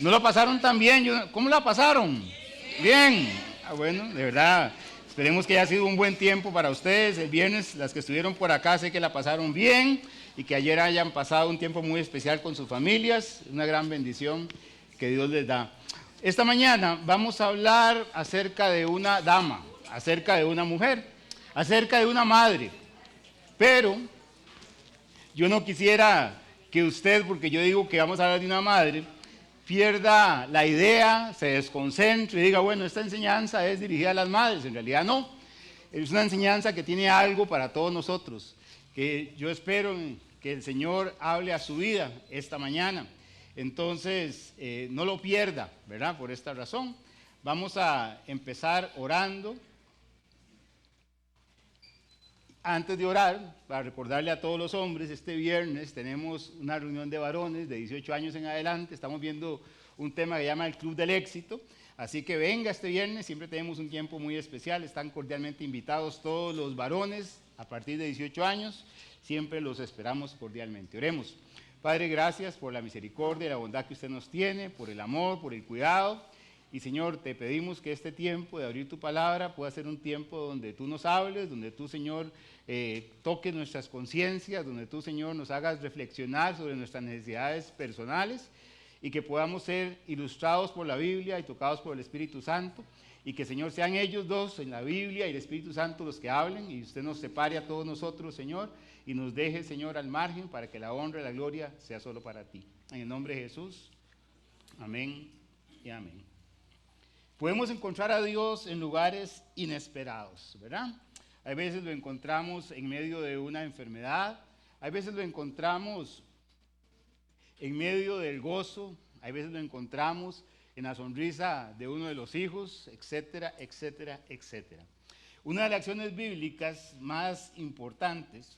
¿No lo pasaron tan bien? ¿Cómo la pasaron? Bien. Bueno, de verdad, esperemos que haya sido un buen tiempo para ustedes. El viernes, las que estuvieron por acá, sé que la pasaron bien y que ayer hayan pasado un tiempo muy especial con sus familias. Una gran bendición que Dios les da. Esta mañana vamos a hablar acerca de una dama, acerca de una mujer, acerca de una madre. Pero yo no quisiera que usted, porque yo digo que vamos a hablar de una madre, pierda la idea, se desconcentre y diga, bueno, esta enseñanza es dirigida a las madres. En realidad no. Es una enseñanza que tiene algo para todos nosotros, que yo espero que el Señor hable a su vida esta mañana. Entonces, no lo pierda, ¿verdad? Por esta razón. Vamos a empezar orando. Antes de orar, para recordarle a todos los hombres, este viernes tenemos una reunión de varones de 18 años en adelante. Estamos viendo un tema que se llama el Club del Éxito. Así que venga este viernes, siempre tenemos un tiempo muy especial. Están cordialmente invitados todos los varones a partir de 18 años. Siempre los esperamos cordialmente. Oremos. Padre, gracias por la misericordia y la bondad que usted nos tiene, por el amor, por el cuidado. Y Señor, te pedimos que este tiempo de abrir tu palabra pueda ser un tiempo donde tú nos hables, donde tú, Señor, toques nuestras conciencias, donde tú, Señor, nos hagas reflexionar sobre nuestras necesidades personales y que podamos ser ilustrados por la Biblia y tocados por el Espíritu Santo y que, Señor, sean ellos dos en la Biblia y el Espíritu Santo los que hablen y usted nos separe a todos nosotros, Señor, y nos deje, Señor, al margen para que la honra y la gloria sea solo para ti. En el nombre de Jesús, amén y amén. Podemos encontrar a Dios en lugares inesperados, ¿verdad? Hay veces lo encontramos en medio de una enfermedad, hay veces lo encontramos en medio del gozo, hay veces lo encontramos en la sonrisa de uno de los hijos, etcétera, etcétera, etcétera. Una de las acciones bíblicas más importantes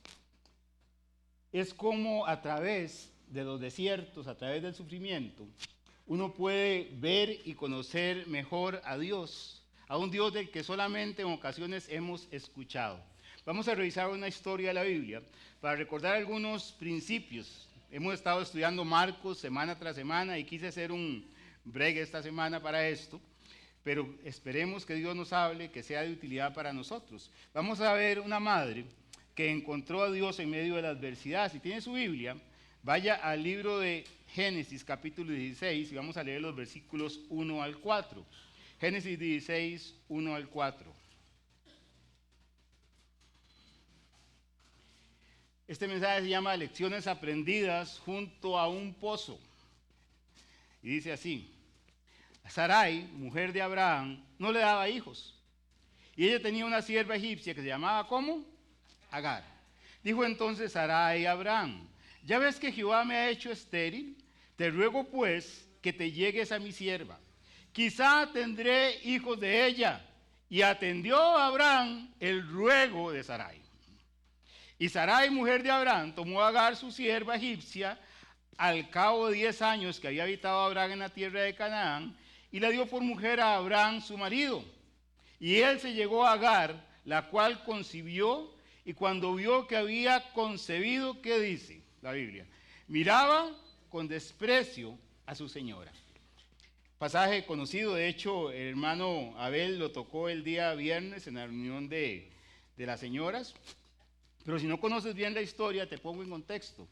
es cómo a través de los desiertos, a través del sufrimiento, uno puede ver y conocer mejor a Dios, a un Dios del que solamente en ocasiones hemos escuchado. Vamos a revisar una historia de la Biblia para recordar algunos principios. Hemos estado estudiando Marcos semana tras semana y quise hacer un break esta semana para esto, pero esperemos que Dios nos hable, que sea de utilidad para nosotros. Vamos a ver una madre que encontró a Dios en medio de la adversidad. Si tiene su Biblia, vaya al libro de Génesis capítulo 16 y vamos a leer los versículos 1 al 4. Génesis 16, 1 al 4. Este mensaje se llama Lecciones aprendidas junto a un pozo. Y dice así: Sarai, mujer de Abraham, no le daba hijos. Y ella tenía una sierva egipcia que se llamaba ¿cómo? Agar. Dijo entonces Sarai a Abraham: ya ves que Jehová me ha hecho estéril, te ruego pues que te llegues a mi sierva. Quizá tendré hijos de ella. Y atendió a Abraham el ruego de Sarai. Y Sarai, mujer de Abraham, tomó a Agar, su sierva egipcia, al cabo de 10 años que había habitado Abraham en la tierra de Canaán, y la dio por mujer a Abraham, su marido. Y él se llegó a Agar, la cual concibió, y cuando vio que había concebido, ¿qué dice la Biblia? Miraba con desprecio a su señora. Pasaje conocido, de hecho, el hermano Abel lo tocó el día viernes en la reunión de las señoras. Pero si no conoces bien la historia, te pongo en contexto.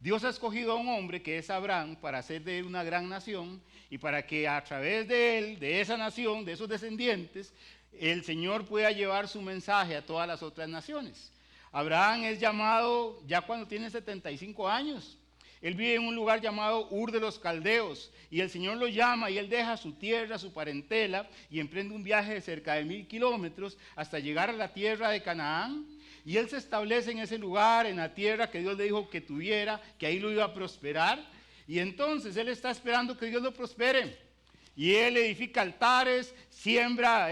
Dios ha escogido a un hombre que es Abraham para hacer de él una gran nación y para que a través de él, de esa nación, de esos descendientes, el Señor pueda llevar su mensaje a todas las otras naciones. Abraham es llamado ya cuando tiene 75 años. Él vive en un lugar llamado Ur de los Caldeos y el Señor lo llama y él deja su tierra, su parentela y emprende un viaje de cerca de 1000 kilómetros hasta llegar a la tierra de Canaán. Y él se establece en ese lugar, en la tierra que Dios le dijo que tuviera, que ahí lo iba a prosperar. Y entonces él está esperando que Dios lo prospere. Y él edifica altares, siembra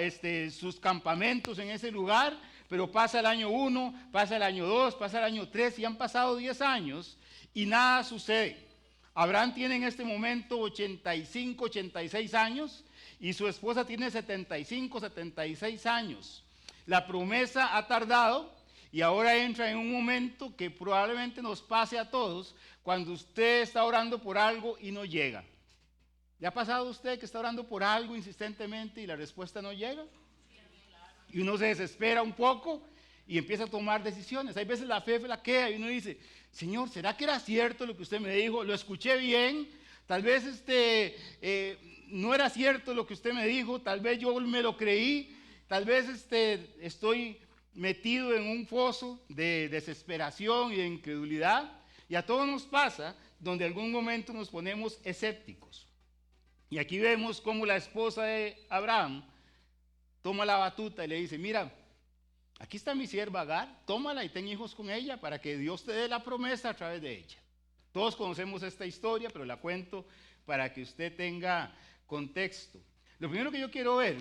sus campamentos en ese lugar, pero pasa el año 1, pasa el año 2, pasa el año 3 y han pasado 10 años y nada sucede. Abraham tiene en este momento 85, 86 años y su esposa tiene 75, 76 años. La promesa ha tardado. Y ahora entra en un momento que probablemente nos pase a todos cuando usted está orando por algo y no llega. ¿Le ha pasado a usted que está orando por algo insistentemente y la respuesta no llega? Y uno se desespera un poco y empieza a tomar decisiones. Hay veces la fe flaquea y uno dice, Señor, ¿será que era cierto lo que usted me dijo? ¿Lo escuché bien? Tal vez no era cierto lo que usted me dijo, tal vez yo me lo creí, tal vez estoy metido en un foso de desesperación y de incredulidad. Y a todos nos pasa donde en algún momento nos ponemos escépticos. Y aquí vemos cómo la esposa de Abraham toma la batuta y le dice, mira, aquí está mi sierva Agar, tómala y ten hijos con ella para que Dios te dé la promesa a través de ella. Todos conocemos esta historia, pero la cuento para que usted tenga contexto. Lo primero que yo quiero ver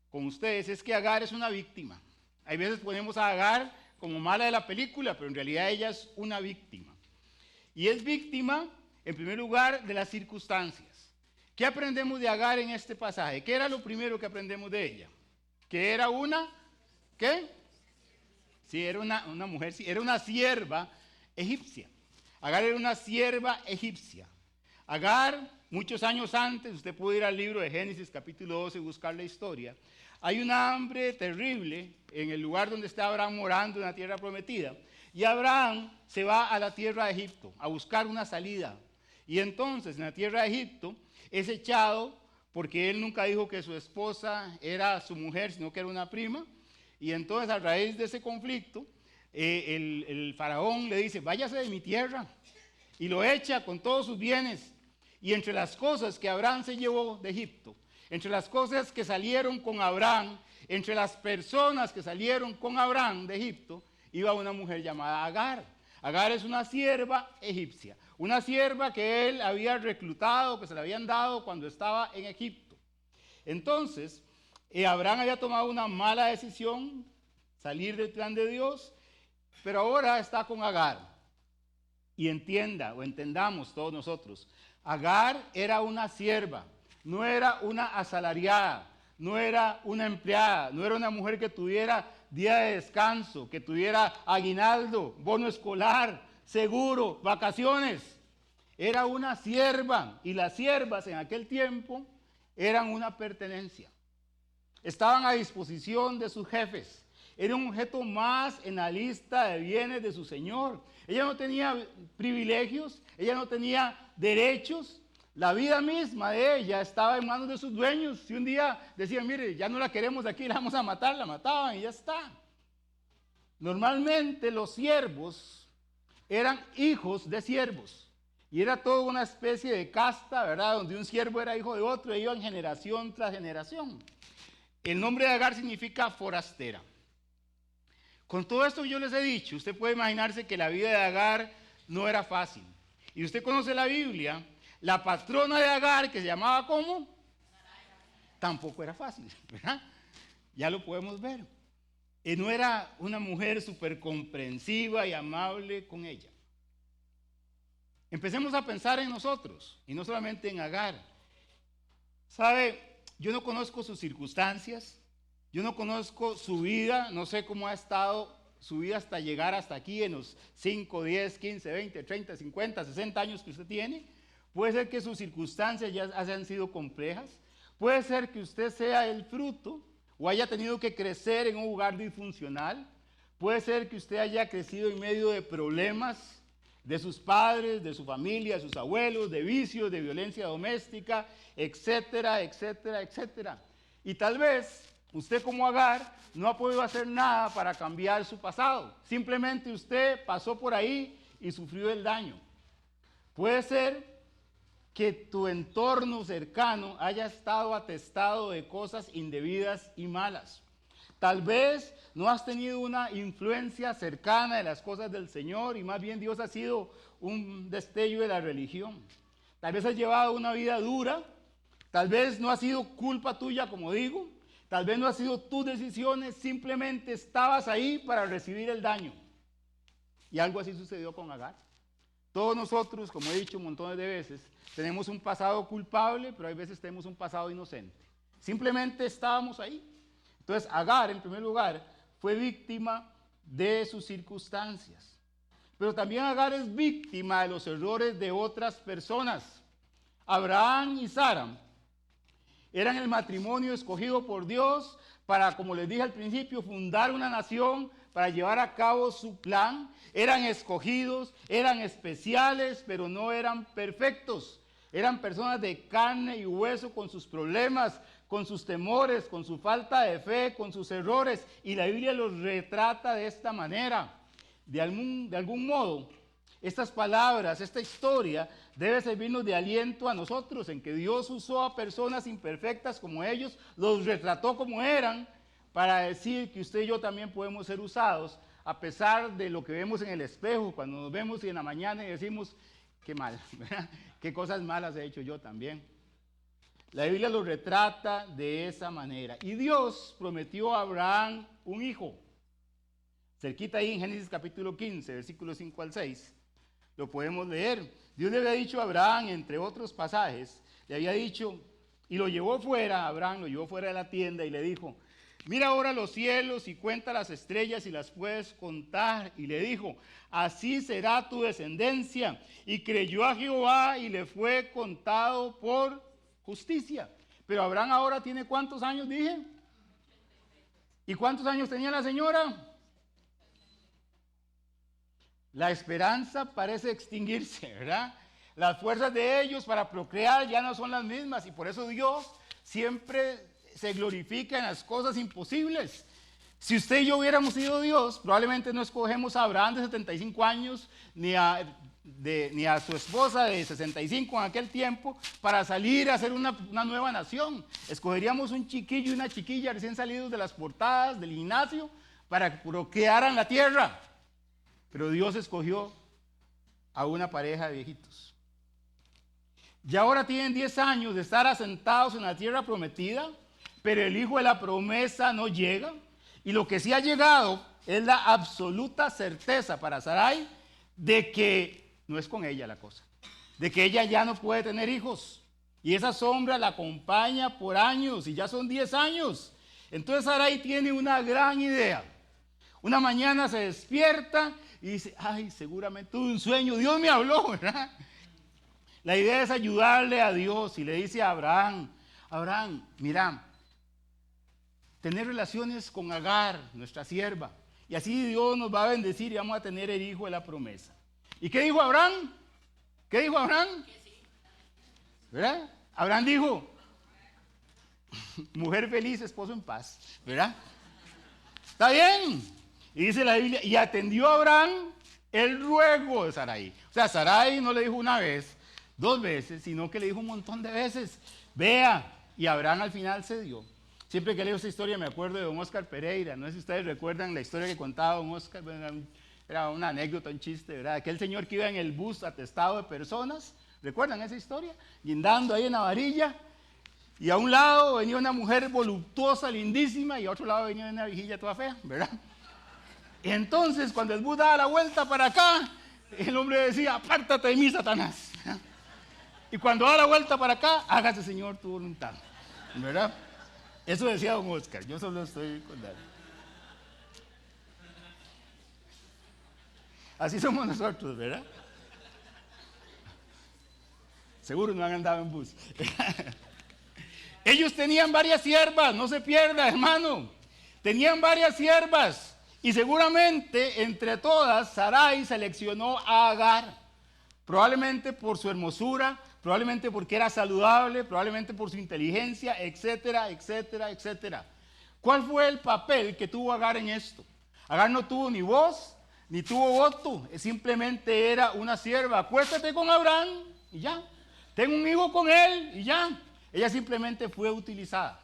con ustedes es que Agar es una víctima. Hay veces ponemos a Agar como mala de la película, pero en realidad ella es una víctima. Y es víctima, en primer lugar, de las circunstancias. ¿Qué aprendemos de Agar en este pasaje? ¿Qué era lo primero que aprendemos de ella? Que era una, ¿qué? Sí, era una mujer, sí, era una sierva egipcia. Agar era una sierva egipcia. Agar, muchos años antes, usted puede ir al libro de Génesis capítulo 12 y buscar la historia. Hay una hambre terrible en el lugar donde está Abraham morando, en la tierra prometida. Y Abraham se va a la tierra de Egipto a buscar una salida. Y entonces en la tierra de Egipto es echado porque él nunca dijo que su esposa era su mujer, sino que era una prima. Y entonces a raíz de ese conflicto, el faraón le dice, váyase de mi tierra. Y lo echa con todos sus bienes. Y entre las cosas que Abraham se llevó de Egipto, entre las cosas que salieron con Abraham, entre las personas que salieron con Abraham de Egipto, iba una mujer llamada Agar. Agar es una sierva egipcia, una sierva que él había reclutado, que se le habían dado cuando estaba en Egipto. Entonces, Abraham había tomado una mala decisión, salir del plan de Dios, pero ahora está con Agar. Y entienda o entendamos todos nosotros, Agar era una sierva, no era una asalariada, no era una empleada, no era una mujer que tuviera día de descanso, que tuviera aguinaldo, bono escolar, seguro, vacaciones. Era una sierva y las siervas en aquel tiempo eran una pertenencia. Estaban a disposición de sus jefes. Era un objeto más en la lista de bienes de su señor. Ella no tenía privilegios, ella no tenía derechos. La vida misma de ella estaba en manos de sus dueños. Si un día decían, mire, ya no la queremos aquí, la vamos a matar, la mataban y ya está. Normalmente los siervos eran hijos de siervos. Y era toda una especie de casta, ¿verdad? Donde un siervo era hijo de otro, e iban generación tras generación. El nombre de Agar significa forastera. Con todo esto que yo les he dicho, usted puede imaginarse que la vida de Agar no era fácil. Y usted conoce la Biblia. La patrona de Agar, que se llamaba ¿cómo? Tampoco era fácil, ¿verdad? Ya lo podemos ver. No era una mujer súper comprensiva y amable con ella. Empecemos a pensar en nosotros, y no solamente en Agar. ¿Sabe? Yo no conozco sus circunstancias, yo no conozco su vida, no sé cómo ha estado su vida hasta llegar hasta aquí en los 5, 10, 15, 20, 30, 50, 60 años que usted tiene. Puede ser que sus circunstancias ya hayan sido complejas. Puede ser que usted sea el fruto o haya tenido que crecer en un lugar disfuncional. Puede ser que usted haya crecido en medio de problemas de sus padres, de su familia, de sus abuelos, de vicios, de violencia doméstica, etcétera, etcétera, etcétera. Y tal vez usted como Agar no ha podido hacer nada para cambiar su pasado. Simplemente usted pasó por ahí y sufrió el daño. Puede ser que tu entorno cercano haya estado atestado de cosas indebidas y malas. Tal vez no has tenido una influencia cercana de las cosas del Señor y más bien Dios ha sido un destello de la religión. Tal vez has llevado una vida dura, tal vez no ha sido culpa tuya, como digo, tal vez no ha sido tus decisiones, simplemente estabas ahí para recibir el daño. Y algo así sucedió con Agar. Todos nosotros, como he dicho un montón de veces, tenemos un pasado culpable, pero hay veces tenemos un pasado inocente. Simplemente estábamos ahí. Entonces, Agar, en primer lugar, fue víctima de sus circunstancias. Pero también Agar es víctima de los errores de otras personas. Abraham y Sara eran el matrimonio escogido por Dios para, como les dije al principio, fundar una nación, para llevar a cabo su plan. Eran escogidos, eran especiales, pero no eran perfectos. Eran personas de carne y hueso con sus problemas, con sus temores, con su falta de fe, con sus errores. Y la Biblia los retrata de esta manera. De algún modo, estas palabras, esta historia debe servirnos de aliento a nosotros, en que Dios usó a personas imperfectas como ellos, los retrató como eran, para decir que usted y yo también podemos ser usados, a pesar de lo que vemos en el espejo, cuando nos vemos y en la mañana y decimos, qué mal, ¿verdad? Qué cosas malas he hecho yo también. La Biblia lo retrata de esa manera. Y Dios prometió a Abraham un hijo. Cerquita ahí en Génesis capítulo 15, versículos 5 al 6, lo podemos leer. Dios le había dicho a Abraham, entre otros pasajes, le había dicho, y lo llevó fuera, Abraham lo llevó fuera de la tienda y le dijo, mira ahora los cielos y cuenta las estrellas y las puedes contar. Y le dijo, así será tu descendencia. Y creyó a Jehová y le fue contado por justicia. Pero Abraham ahora tiene ¿cuántos años dije? ¿Y cuántos años tenía la señora? La esperanza parece extinguirse, ¿verdad? Las fuerzas de ellos para procrear ya no son las mismas y por eso Dios siempre se glorifica en las cosas imposibles. Si usted y yo hubiéramos sido Dios, probablemente no escogemos a Abraham de 75 años ni a su esposa de 65 en aquel tiempo para salir a hacer una nueva nación. Escogeríamos un chiquillo y una chiquilla recién salidos de las portadas del gimnasio para que procrearan la tierra. Pero Dios escogió a una pareja de viejitos. Y ahora tienen 10 años de estar asentados en la tierra prometida, pero el hijo de la promesa no llega. Y lo que sí ha llegado es la absoluta certeza para Sarai de que no es con ella la cosa, de que ella ya no puede tener hijos. Y esa sombra la acompaña por años, y ya son 10 años. Entonces Sarai tiene una gran idea. Una mañana se despierta y dice, ay, seguramente tuve un sueño, Dios me habló, ¿verdad? La idea es ayudarle a Dios y le dice a Abraham, Abraham, mira, tener relaciones con Agar, nuestra sierva, y así Dios nos va a bendecir y vamos a tener el hijo de la promesa. ¿Y qué dijo Abraham? ¿Qué dijo Abraham? ¿Verdad? Abraham dijo, mujer feliz, esposo en paz, ¿verdad? Está bien. Y dice la Biblia, y atendió a Abraham el ruego de Sarai. O sea, Sarai no le dijo una vez, 2 veces, sino que le dijo un montón de veces, vea, y Abraham al final cedió. Siempre que leo esta historia me acuerdo de don Oscar Pereira. No sé si ustedes recuerdan la historia que contaba don Oscar, era una anécdota, un chiste, ¿verdad? Aquel señor que iba en el bus atestado de personas, ¿recuerdan esa historia? Guindando ahí en la varilla, y a un lado venía una mujer voluptuosa, lindísima, y a otro lado venía una viejilla toda fea, ¿verdad? Y entonces, cuando el bus daba la vuelta para acá, el hombre decía, apártate de mí, Satanás. Y cuando da la vuelta para acá, hágase, Señor, tu voluntad, ¿verdad? Eso decía don Oscar, yo solo estoy contando. Así somos nosotros, ¿verdad? Seguro no han andado en bus. Ellos tenían varias siervas, no se pierda, hermano. Tenían varias siervas. Y seguramente entre todas Sarai seleccionó a Agar, probablemente por su hermosura, probablemente porque era saludable, probablemente por su inteligencia, etcétera, etcétera, etcétera. ¿Cuál fue el papel que tuvo Agar en esto? Agar no tuvo ni voz, ni tuvo voto, simplemente era una sierva. Acuéstate con Abraham y ya. Ten un hijo con él y ya. Ella simplemente fue utilizada.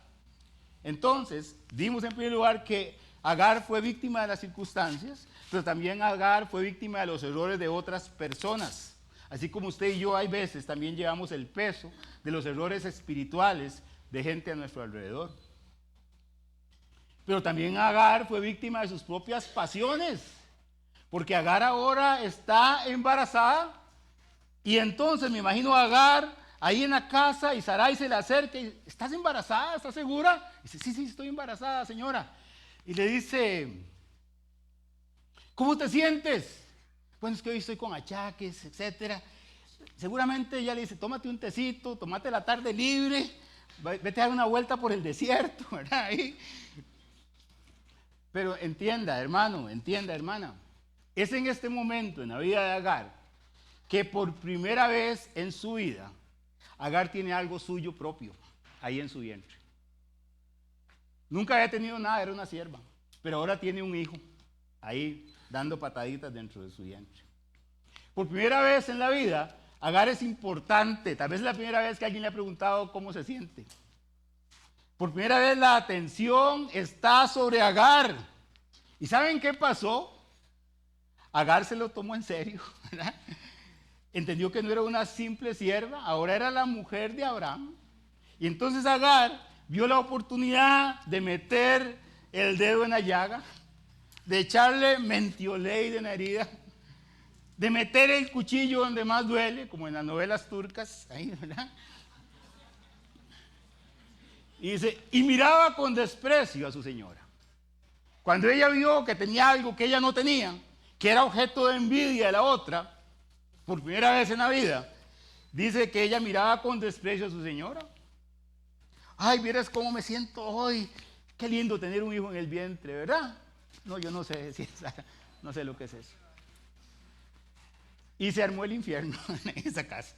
Entonces, dimos en primer lugar que Agar fue víctima de las circunstancias, pero también Agar fue víctima de los errores de otras personas. Así como usted y yo hay veces también llevamos el peso de los errores espirituales de gente a nuestro alrededor. Pero también Agar fue víctima de sus propias pasiones, porque Agar ahora está embarazada y entonces me imagino a Agar ahí en la casa y Sarai se le acerca y ¿estás embarazada? ¿Estás segura? Y dice, sí, estoy embarazada, señora. Y le dice, ¿cómo te sientes? Bueno, es que hoy estoy con achaques, etcétera. Seguramente ella le dice, tómate un tecito, tómate la tarde libre, vete a dar una vuelta por el desierto, ¿verdad? Ahí. Pero entienda, hermano, entienda, hermana, es en este momento en la vida de Agar que por primera vez en su vida, Agar tiene algo suyo propio ahí en su vientre. Nunca había tenido nada, era una sierva, pero ahora tiene un hijo ahí dando pataditas dentro de su vientre. Por primera vez en la vida, Agar es importante. Tal vez es la primera vez que alguien le ha preguntado cómo se siente. Por primera vez la atención está sobre Agar. ¿Y saben qué pasó? Agar se lo tomó en serio, ¿verdad? Entendió que no era una simple sierva, ahora era la mujer de Abraham. Y entonces Agar vio la oportunidad de meter el dedo en la llaga, de echarle mentiolei de la herida, de meter el cuchillo donde más duele, como en las novelas turcas, ahí, ¿verdad? Y dice, y miraba con desprecio a su señora. Cuando ella vio que tenía algo que ella no tenía, que era objeto de envidia de la otra, por primera vez en la vida, dice que ella miraba con desprecio a su señora. Ay, vieras cómo me siento hoy, qué lindo tener un hijo en el vientre, ¿verdad? No, yo no sé si no sé lo que es eso. Y se armó el infierno en esa casa.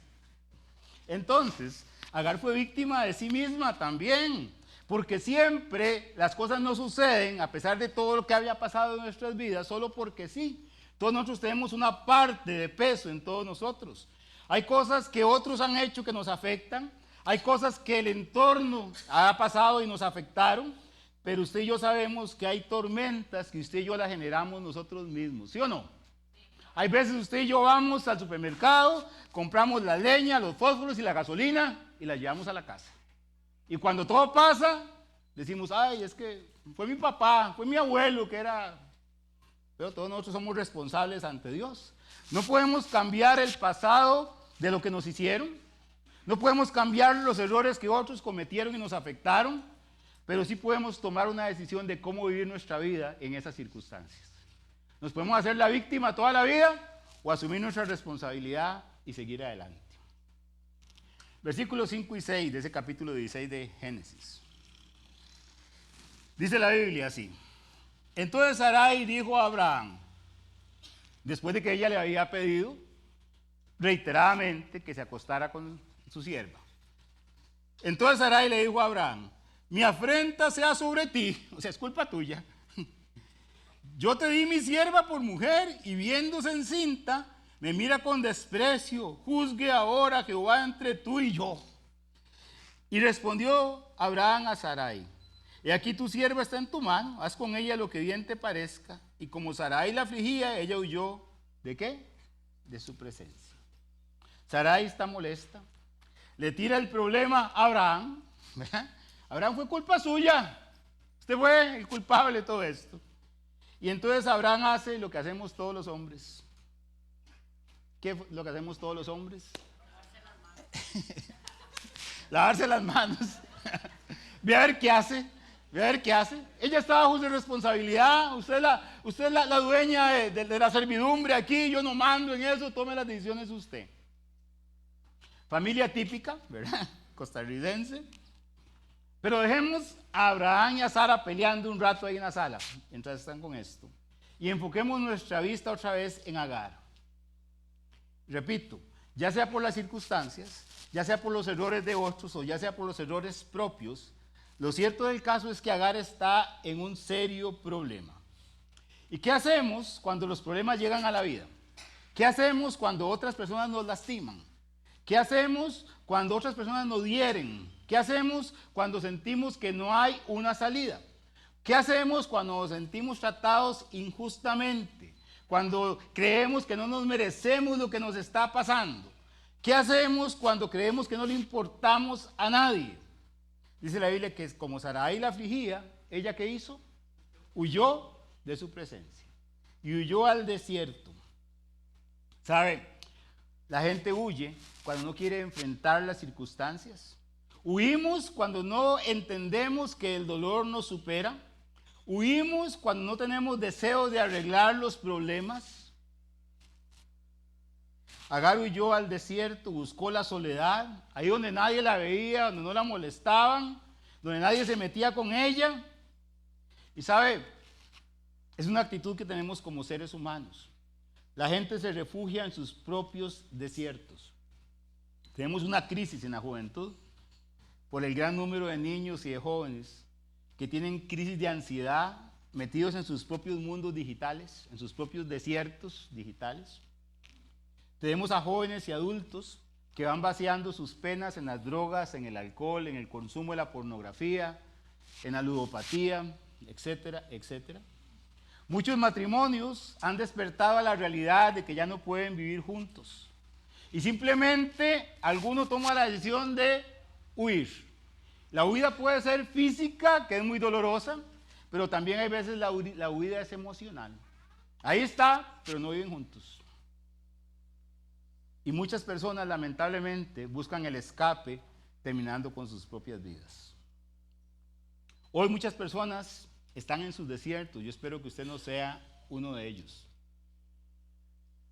Entonces, Agar fue víctima de sí misma también, porque siempre las cosas no suceden, a pesar de todo lo que había pasado en nuestras vidas, solo porque sí. Todos nosotros tenemos una parte de peso en todos nosotros. Hay cosas que otros han hecho que nos afectan, hay cosas que el entorno ha pasado y nos afectaron, pero usted y yo sabemos que hay tormentas que usted y yo las generamos nosotros mismos, ¿sí o no? Hay veces usted y yo vamos al supermercado, compramos la leña, los fósforos y la gasolina y la llevamos a la casa. Y cuando todo pasa, decimos, ay, es que fue mi papá, fue mi abuelo que era... Pero todos nosotros somos responsables ante Dios. No podemos cambiar el pasado de lo que nos hicieron. No podemos cambiar los errores que otros cometieron y nos afectaron. Pero sí podemos tomar una decisión de cómo vivir nuestra vida en esas circunstancias. Nos podemos hacer la víctima toda la vida o asumir nuestra responsabilidad y seguir adelante. Versículos 5 y 6 de ese capítulo 16 de Génesis. Dice la Biblia así. Entonces Sarai dijo a Abraham, después de que ella le había pedido reiteradamente que se acostara con su sierva. Entonces Sarai le dijo a Abraham, mi afrenta sea sobre ti, o sea, es culpa tuya. Yo te di mi sierva por mujer y viéndose encinta, me mira con desprecio. Juzgue ahora Jehová entre tú y yo. Y respondió Abraham a Sarai, he aquí tu sierva está en tu mano, haz con ella lo que bien te parezca. Y como Sarai la afligía, ella huyó, ¿de qué? De su presencia. Sarai está molesta, le tira el problema a Abraham, ¿verdad? Abraham fue culpa suya, usted fue el culpable de todo esto. Y entonces Abraham hace lo que hacemos todos los hombres. ¿Qué es lo que hacemos todos los hombres? Lavarse las manos. Ve a ver qué hace. Ve a ver qué hace. Ella está bajo su responsabilidad. Usted es la dueña de la servidumbre aquí. Yo no mando en eso. Tome las decisiones usted. Familia típica, ¿verdad? Costarricense. Pero dejemos a Abraham y a Sara peleando un rato ahí en la sala, mientras están con esto. Y enfoquemos nuestra vista otra vez en Agar. Repito, ya sea por las circunstancias, ya sea por los errores de otros o ya sea por los errores propios, lo cierto del caso es que Agar está en un serio problema. ¿Y qué hacemos cuando los problemas llegan a la vida? ¿Qué hacemos cuando otras personas nos lastiman? ¿Qué hacemos cuando otras personas nos hieren? ¿Qué hacemos cuando sentimos que no hay una salida? ¿Qué hacemos cuando nos sentimos tratados injustamente? Cuando creemos que no nos merecemos lo que nos está pasando. ¿Qué hacemos cuando creemos que no le importamos a nadie? Dice la Biblia que como Sarai la afligía, ¿ella qué hizo? Huyó de su presencia y huyó al desierto. ¿Sabe? La gente huye cuando no quiere enfrentar las circunstancias. Huimos cuando no entendemos que el dolor nos supera. Huimos cuando no tenemos deseo de arreglar los problemas. Agar huyó al desierto, buscó la soledad, ahí donde nadie la veía, donde no la molestaban, donde nadie se metía con ella. Y sabe, es una actitud que tenemos como seres humanos. La gente se refugia en sus propios desiertos. Tenemos una crisis en la juventud por el gran número de niños y de jóvenes que tienen crisis de ansiedad, metidos en sus propios mundos digitales, en sus propios desiertos digitales. Tenemos a jóvenes y adultos que van vaciando sus penas en las drogas, en el alcohol, en el consumo de la pornografía, en la ludopatía, etcétera, etcétera. Muchos matrimonios han despertado a la realidad de que ya no pueden vivir juntos. Y simplemente alguno toma la decisión de huir. La huida puede ser física, que es muy dolorosa, pero también hay veces la huida es emocional. Ahí está, pero no viven juntos. Y muchas personas lamentablemente buscan el escape terminando con sus propias vidas. Hoy muchas personas están en sus desiertos. Yo espero que usted no sea uno de ellos.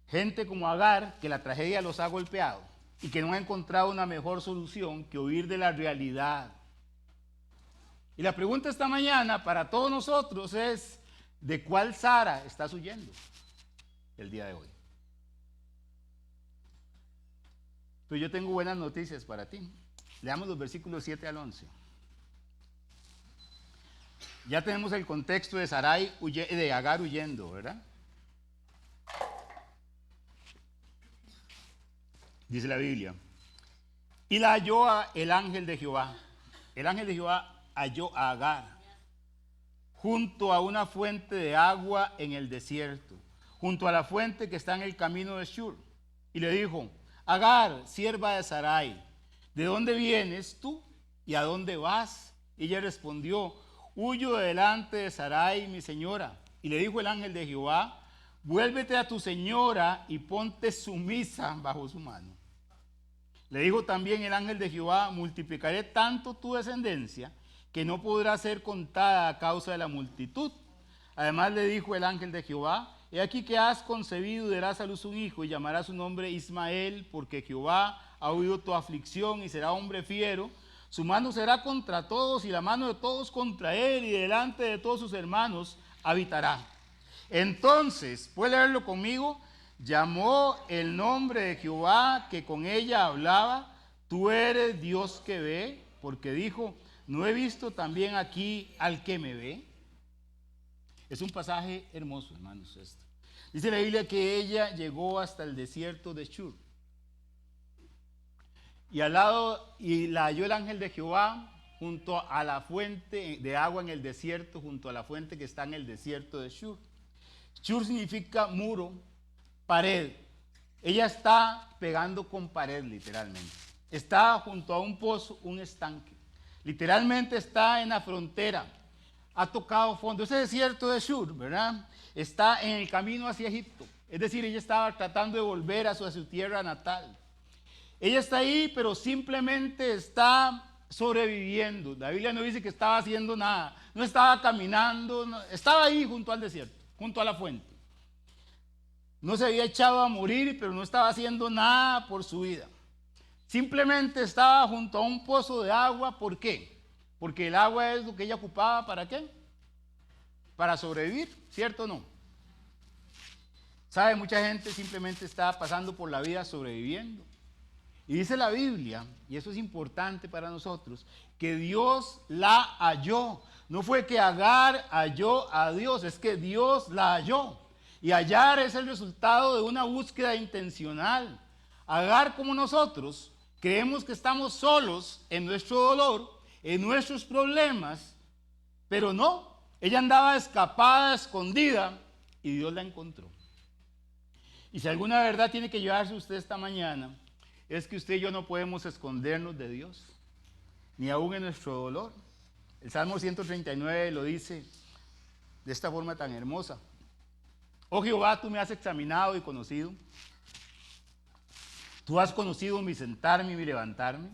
Gente como Agar, que la tragedia los ha golpeado y que no ha encontrado una mejor solución que huir de la realidad. Y la pregunta esta mañana para todos nosotros es, ¿de cuál Sara estás huyendo el día de hoy? Pero yo tengo buenas noticias para ti. Leamos los versículos 7 al 11. Ya tenemos el contexto de Agar huyendo, ¿verdad? Dice la Biblia. Y la halló el ángel de Jehová. El ángel de Jehová halló a Agar junto a una fuente de agua en el desierto, junto a la fuente que está en el camino de Shur. Y le dijo: Agar, sierva de Sarai, ¿de dónde vienes tú y a dónde vas? Y ella respondió: huyo delante de Sarai, mi señora. Y le dijo el ángel de Jehová: vuélvete a tu señora y ponte sumisa bajo su mano. Le dijo también el ángel de Jehová: multiplicaré tanto tu descendencia que no podrá ser contada a causa de la multitud. Además le dijo el ángel de Jehová: he aquí que has concebido y darás a luz un hijo y llamarás su nombre Ismael, porque Jehová ha oído tu aflicción y será hombre fiero. Su mano será contra todos y la mano de todos contra él, y delante de todos sus hermanos habitará. Entonces, ¿puede leerlo conmigo? Llamó el nombre de Jehová que con ella hablaba: tú eres Dios que ve, porque dijo: ¿no he visto también aquí al que me ve? Es un pasaje hermoso, hermanos, esto. Dice la Biblia que ella llegó hasta el desierto de Shur. Y al lado, y la halló el ángel de Jehová junto a la fuente de agua en el desierto, junto a la fuente que está en el desierto de Shur. Shur significa muro, pared. Ella está pegando con pared, literalmente. Está junto a un pozo, un estanque. Literalmente está en la frontera. Ha tocado fondo. Ese desierto de Shur, ¿verdad? Está en el camino hacia Egipto. Es decir, ella estaba tratando de volver a su tierra natal. Ella está ahí, pero simplemente está sobreviviendo. La Biblia no dice que estaba haciendo nada. No estaba caminando. No, estaba ahí junto al desierto, junto a la fuente. No se había echado a morir, pero no estaba haciendo nada por su vida. Simplemente estaba junto a un pozo de agua. ¿Por qué? Porque el agua es lo que ella ocupaba. ¿Para qué? Para sobrevivir, ¿cierto o no? ¿Sabe? Mucha gente simplemente está pasando por la vida sobreviviendo. Y dice la Biblia, y eso es importante para nosotros, que Dios la halló. No fue que Agar halló a Dios, es que Dios la halló. Y hallar es el resultado de una búsqueda intencional. Agar, como nosotros, creemos que estamos solos en nuestro dolor, en nuestros problemas, pero no. Ella andaba escapada, escondida, y Dios la encontró. Y si alguna verdad tiene que llevarse usted esta mañana, es que usted y yo no podemos escondernos de Dios, ni aún en nuestro dolor. El Salmo 139 lo dice de esta forma tan hermosa: oh Jehová, tú me has examinado y conocido. Tú has conocido mi sentarme y mi levantarme.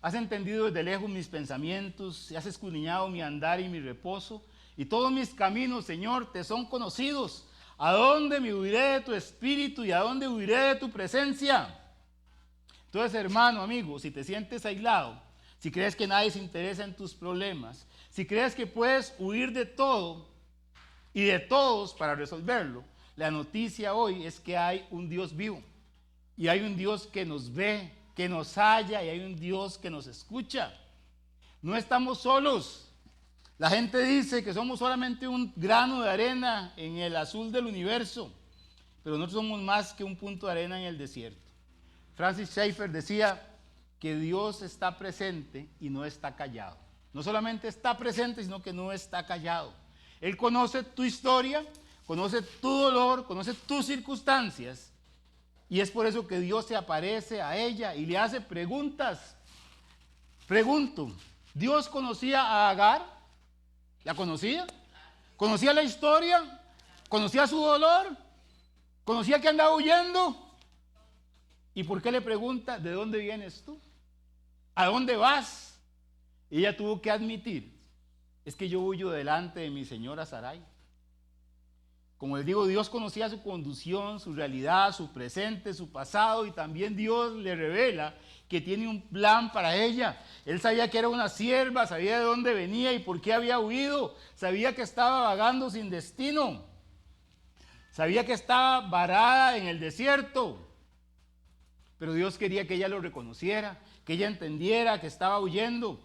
Has entendido desde lejos mis pensamientos y has escudriñado mi andar y mi reposo. Y todos mis caminos, Señor, te son conocidos. ¿A dónde me huiré de tu espíritu y a dónde huiré de tu presencia? Entonces, hermano, amigo, si te sientes aislado, si crees que nadie se interesa en tus problemas, si crees que puedes huir de todo y de todos para resolverlo, la noticia hoy es que hay un Dios vivo y hay un Dios que nos ve, que nos halla y hay un Dios que nos escucha. No estamos solos. La gente dice que somos solamente un grano de arena en el azul del universo, pero nosotros somos más que un punto de arena en el desierto. Francis Schaeffer decía que Dios está presente y no está callado. No solamente está presente, sino que no está callado. Él conoce tu historia, conoce tu dolor, conoce tus circunstancias, y es por eso que Dios se aparece a ella y le hace preguntas. Pregunto, ¿Dios conocía a Agar? ¿La conocía? ¿Conocía la historia? ¿Conocía su dolor? ¿Conocía que andaba huyendo? ¿Y por qué le pregunta, ¿de dónde vienes tú? ¿A dónde vas? Y ella tuvo que admitir, es que yo huyo delante de mi señora Sarai. Como les digo, Dios conocía su condición, su realidad, su presente, su pasado, y también Dios le revela que tiene un plan para ella. Él sabía que era una sierva, sabía de dónde venía y por qué había huido, sabía que estaba vagando sin destino, sabía que estaba varada en el desierto, pero Dios quería que ella lo reconociera, que ella entendiera que estaba huyendo,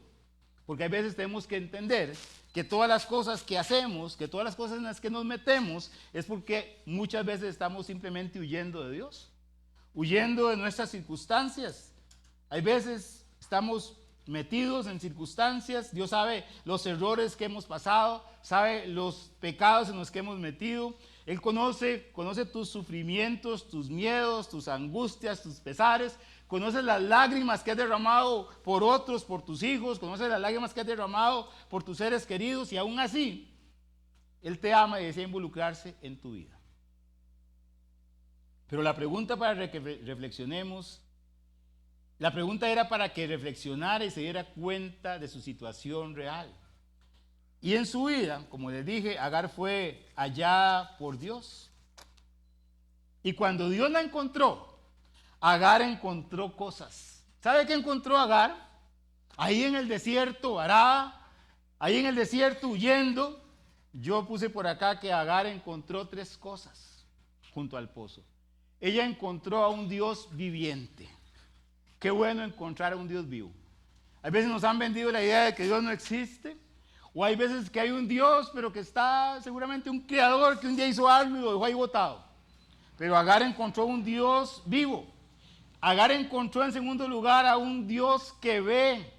porque a veces tenemos que entender que todas las cosas que hacemos, que todas las cosas en las que nos metemos, es porque muchas veces estamos simplemente huyendo de Dios, huyendo de nuestras circunstancias. Hay veces estamos metidos en circunstancias, Dios sabe los errores que hemos pasado, sabe los pecados en los que hemos metido. Él conoce tus sufrimientos, tus miedos, tus angustias, tus pesares. Conoce las lágrimas que has derramado por otros, por tus hijos. Conoce las lágrimas que has derramado por tus seres queridos. Y aún así, Él te ama y desea involucrarse en tu vida. Pero la pregunta para que reflexionemos, la pregunta era para que reflexionara y se diera cuenta de su situación real. Y en su vida, como les dije, Agar fue hallada por Dios. Y cuando Dios la encontró, Agar encontró cosas. ¿Sabe qué encontró Agar? Ahí en el desierto, varada, ahí en el desierto huyendo. Yo puse por acá que Agar encontró 3 cosas junto al pozo. Ella encontró a un Dios viviente. Qué bueno encontrar a un Dios vivo. A veces nos han vendido la idea de que Dios no existe. O hay veces que hay un Dios, pero que está seguramente un creador que un día hizo algo y lo dejó ahí botado. Pero Agar encontró un Dios vivo. Agar encontró en segundo lugar a un Dios que ve.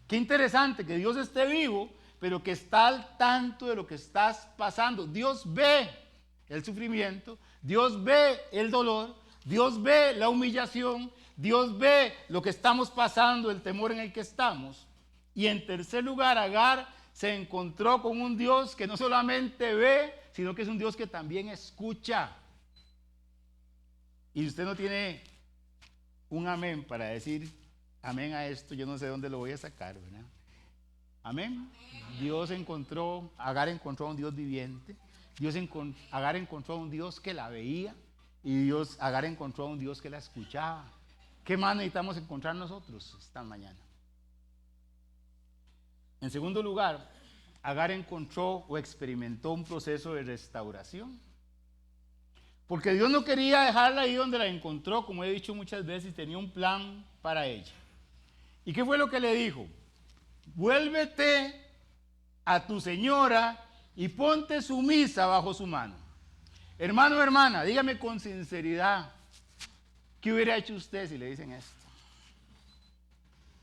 Qué interesante que Dios esté vivo, pero que está al tanto de lo que estás pasando. Dios ve el sufrimiento, Dios ve el dolor, Dios ve la humillación, Dios ve lo que estamos pasando, el temor en el que estamos. Y en tercer lugar, Agar se encontró con un Dios que no solamente ve, sino que es un Dios que también escucha. Y si usted no tiene un amén para decir amén a esto, yo no sé dónde lo voy a sacar, ¿verdad? Amén. Agar encontró a un Dios viviente. Agar encontró a un Dios que la veía y Agar encontró a un Dios que la escuchaba. ¿Qué más necesitamos encontrar nosotros esta mañana? En segundo lugar, Agar encontró o experimentó un proceso de restauración. Porque Dios no quería dejarla ahí donde la encontró, como he dicho muchas veces, tenía un plan para ella. ¿Y qué fue lo que le dijo? Vuélvete a tu señora y ponte sumisa bajo su mano. Hermano o hermana, dígame con sinceridad, ¿qué hubiera hecho usted si le dicen esto?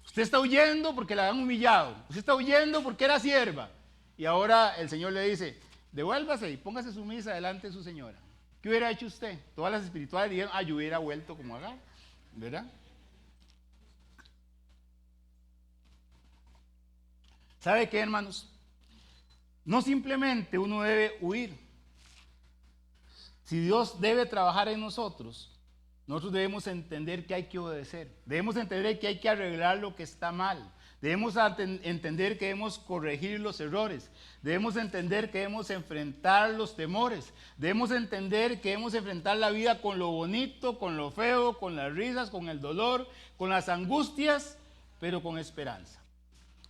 Usted está huyendo porque la han humillado. Usted está huyendo porque era sierva. Y ahora el Señor le dice, devuélvase y póngase sumisa delante de su señora. ¿Qué hubiera hecho usted? Todas las espirituales dijeron, yo hubiera vuelto como Agar, ¿verdad? ¿Sabe qué, hermanos? No simplemente uno debe huir. Si Dios debe trabajar en nosotros debemos entender que hay que obedecer. Debemos entender que hay que arreglar lo que está mal. Debemos entender que debemos corregir los errores. Debemos entender que debemos enfrentar los temores. Debemos entender que debemos enfrentar la vida con lo bonito, con lo feo, con las risas, con el dolor, con las angustias, pero con esperanza.